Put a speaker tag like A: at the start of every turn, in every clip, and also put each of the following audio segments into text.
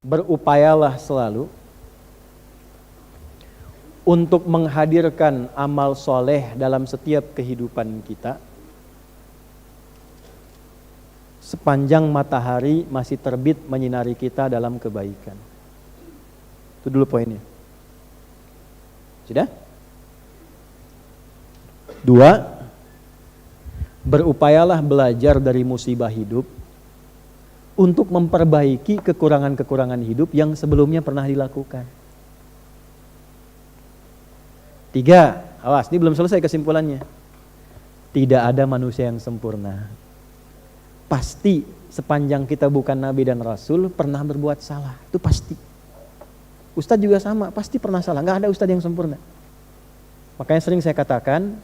A: berupayalah selalu untuk menghadirkan amal soleh dalam setiap kehidupan kita sepanjang matahari masih terbit menyinari kita dalam kebaikan. Itu dulu poinnya. Sudah? 2, berupayalah belajar dari musibah hidup untuk memperbaiki kekurangan-kekurangan hidup yang sebelumnya pernah dilakukan. 3, awas, ini belum selesai kesimpulannya. Tidak ada manusia yang sempurna. Pasti sepanjang kita bukan nabi dan rasul pernah berbuat salah, itu pasti. Ustadz juga sama, pasti pernah salah, nggak ada ustadz yang sempurna. Makanya sering saya katakan,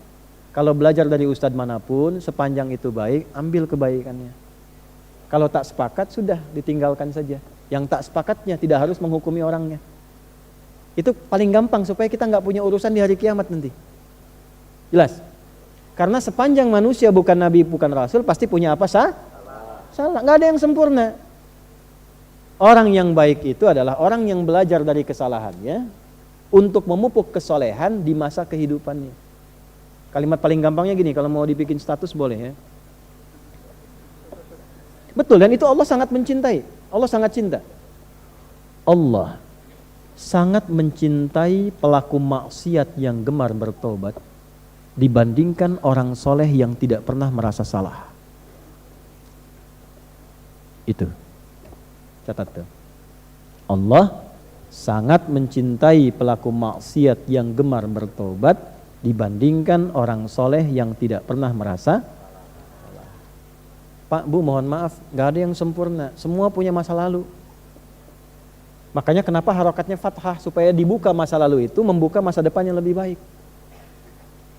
A: kalau belajar dari ustadz manapun, sepanjang itu baik, ambil kebaikannya. Kalau tak sepakat, sudah ditinggalkan saja. Yang tak sepakatnya tidak harus menghukumi orangnya. Itu paling gampang supaya kita nggak punya urusan di hari kiamat nanti. Jelas? Karena sepanjang manusia bukan nabi, bukan rasul, pasti punya apa? Salah. Nggak ada yang sempurna. Orang yang baik itu adalah orang yang belajar dari kesalahannya untuk memupuk kesolehan di masa kehidupannya. Kalimat paling gampangnya gini, kalau mau dibikin status boleh ya. Betul, dan itu Allah sangat mencintai. Allah sangat cinta. Allah sangat mencintai pelaku maksiat yang gemar bertobat dibandingkan orang soleh yang tidak pernah merasa salah. Itu. Catat tuh. Allah sangat mencintai pelaku maksiat yang gemar bertobat dibandingkan orang soleh yang tidak pernah merasa salah. Pak, Bu, mohon maaf, gak ada yang sempurna, semua punya masa lalu. Makanya kenapa harokatnya fathah, supaya dibuka masa lalu itu, membuka masa depan yang lebih baik.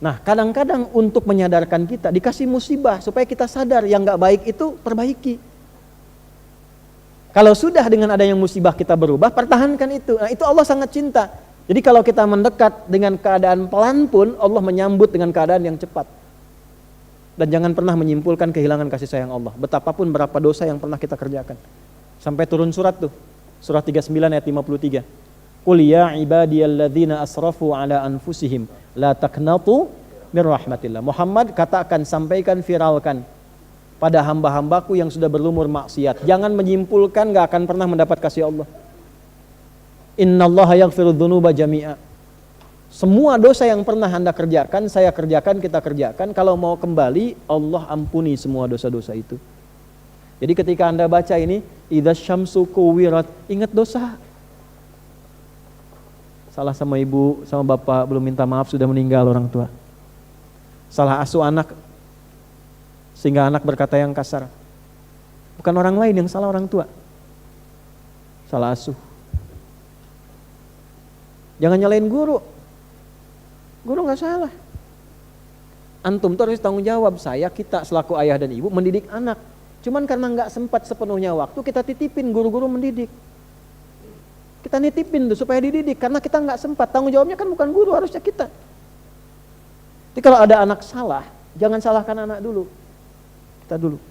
A: Nah, kadang-kadang untuk menyadarkan kita, dikasih musibah supaya kita sadar yang gak baik itu perbaiki. Kalau sudah dengan adanya musibah kita berubah, pertahankan itu. Nah, itu Allah sangat cinta. Jadi kalau kita mendekat dengan keadaan pelan pun, Allah menyambut dengan keadaan yang cepat. Dan jangan pernah menyimpulkan kehilangan kasih sayang Allah. Betapapun berapa dosa yang pernah kita kerjakan. Sampai turun surat tuh. Surah 39 ayat 53. Qul ya ibadiyalladzina asrafu ala anfusihim la taqnatu mir rahmatillah. Muhammad, katakan, sampaikan, viralkan pada hamba-hambaku yang sudah berlumur maksiat. Jangan menyimpulkan gak akan pernah mendapat kasih Allah. Innallaha yaghfiru dzunuba jami'a. Semua dosa yang pernah Anda kerjakan, saya kerjakan, kita kerjakan, kalau mau kembali Allah ampuni semua dosa-dosa itu. Jadi ketika Anda baca ini, idza syamsu kuwirat, ingat dosa. Salah sama ibu, sama bapak, belum minta maaf, sudah meninggal orang tua. Salah asuh anak sehingga anak berkata yang kasar. Bukan orang lain yang salah, orang tua. Salah asuh. Jangan nyalain guru. Guru gak salah. Antum tuh harus tanggung jawab. Saya, kita selaku ayah dan ibu mendidik anak. Cuman karena gak sempat sepenuhnya waktu, kita titipin guru-guru mendidik. Kita nitipin tuh supaya dididik. Karena kita gak sempat. Tanggung jawabnya kan bukan guru, harusnya kita. Jadi kalau ada anak salah, jangan salahkan anak dulu. Kita dulu.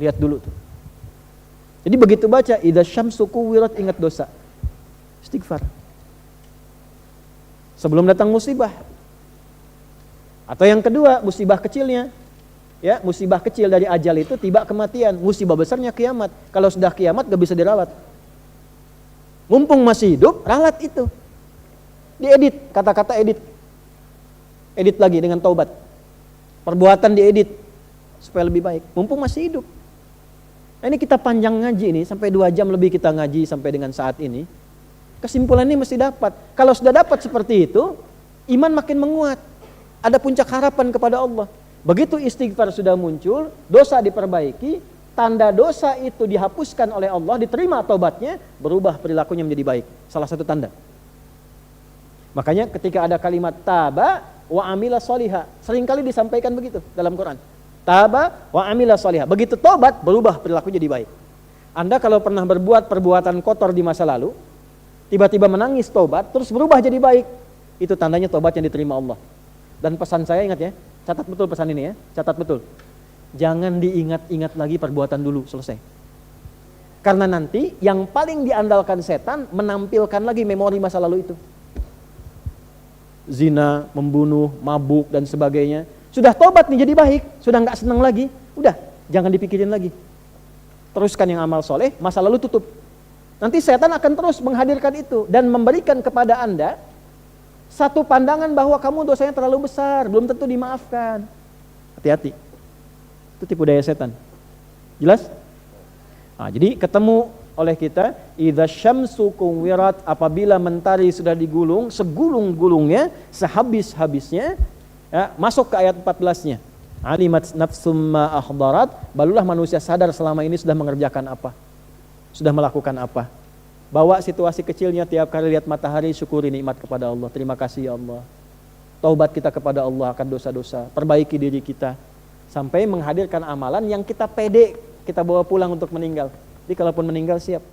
A: Lihat dulu tuh. Jadi begitu baca, idza syamsu kuwirat, ingat dosa. Istighfar. Sebelum datang musibah. Atau yang kedua, musibah kecilnya. Ya, musibah kecil dari ajal itu tiba kematian. Musibah besarnya kiamat. Kalau sudah kiamat gak bisa dirawat. Mumpung masih hidup, ralat itu. Diedit, kata-kata edit. Edit lagi dengan taubat. Perbuatan diedit supaya lebih baik. Mumpung masih hidup. Nah, ini kita panjang ngaji ini, sampai 2 jam lebih kita ngaji sampai dengan saat ini. Kesimpulan ini mesti dapat. Kalau sudah dapat seperti itu, iman makin menguat. Ada puncak harapan kepada Allah. Begitu istighfar sudah muncul, dosa diperbaiki, tanda dosa itu dihapuskan oleh Allah, diterima taubatnya, berubah perilakunya menjadi baik. Salah satu tanda. Makanya ketika ada kalimat taba wa amila sholiha, seringkali disampaikan begitu dalam Quran. Taba wa amila sholiha. Begitu taubat, berubah perilakunya jadi baik. Anda kalau pernah berbuat perbuatan kotor di masa lalu, tiba-tiba menangis taubat, terus berubah jadi baik, itu tandanya taubat yang diterima Allah. Dan pesan saya, ingat ya, catat betul pesan ini ya, catat betul. Jangan diingat-ingat lagi perbuatan dulu, selesai. Karena nanti yang paling diandalkan setan menampilkan lagi memori masa lalu itu. Zina, membunuh, mabuk dan sebagainya. Sudah tobat nih jadi baik, sudah nggak senang lagi, udah jangan dipikirin lagi. Teruskan yang amal soleh, masa lalu tutup. Nanti setan akan terus menghadirkan itu dan memberikan kepada Anda satu pandangan bahwa kamu dosanya terlalu besar, belum tentu dimaafkan. Hati-hati. Itu tipu daya setan. Jelas? Nah, jadi ketemu oleh kita, idza syamsu kuwirat, apabila mentari sudah digulung, segulung-gulungnya, sehabis-habisnya, ya, masuk ke ayat 14-nya. Alimat nafsum ma ahdarat, barulah manusia sadar selama ini sudah mengerjakan apa, sudah melakukan apa. Bawa situasi kecilnya tiap kali lihat matahari, syukuri nikmat kepada Allah. Terima kasih ya Allah. Taubat kita kepada Allah akan dosa-dosa, perbaiki diri kita sampai menghadirkan amalan yang kita pede kita bawa pulang untuk meninggal. Jadi kalaupun meninggal siap.